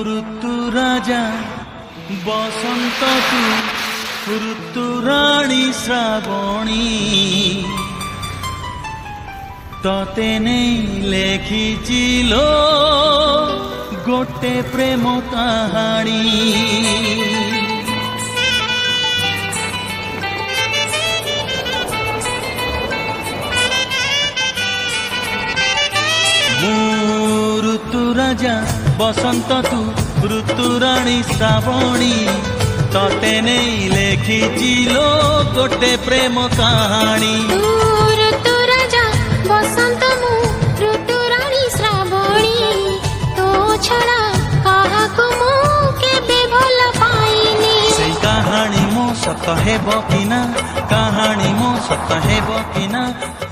ऋतु राजा बसंत तू ऋतु राणी श्रावणी तते नहीं लेखिचिलो गोटे प्रेम कहानी ऋतु राजा बसंत तू ऋतु राणी श्रावणी तते नहीं लेखिचिलो गोटे प्रेम कहानी ऋतु राजा बसंत मु ऋतु राणी श्रावणी तो छड़ा काहाकु मु केबे भल पाइनी से कहानी मो सत हेबो किना कहानी मो सत हेबो किना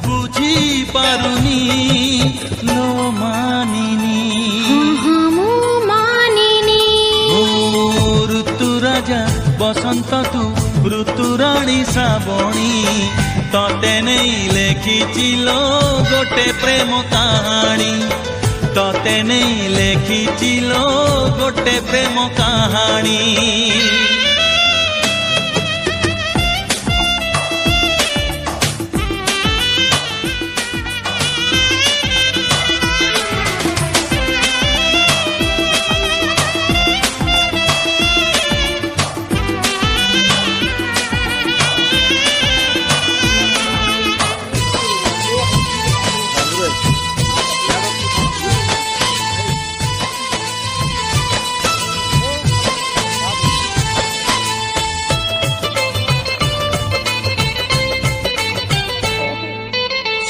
बुझी पारुनी लो मानिनी ऋतु राजा बसंत तू ऋतु राणी श्रावणी तते नहीं लेखिचिलो गोटे प्रेम कहानी तते नहीं लेखिचिलो गोटे प्रेम कहानी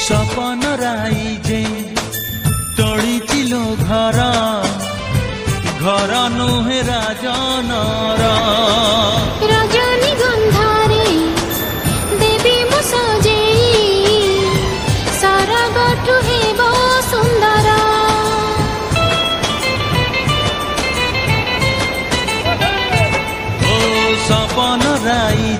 सपन राई जे तोड़ीचिलो घर घर नुहे राजनर रजनी गंधारे देवी मु सजेई सरगठु हेबो सुंदर ओ सपन राई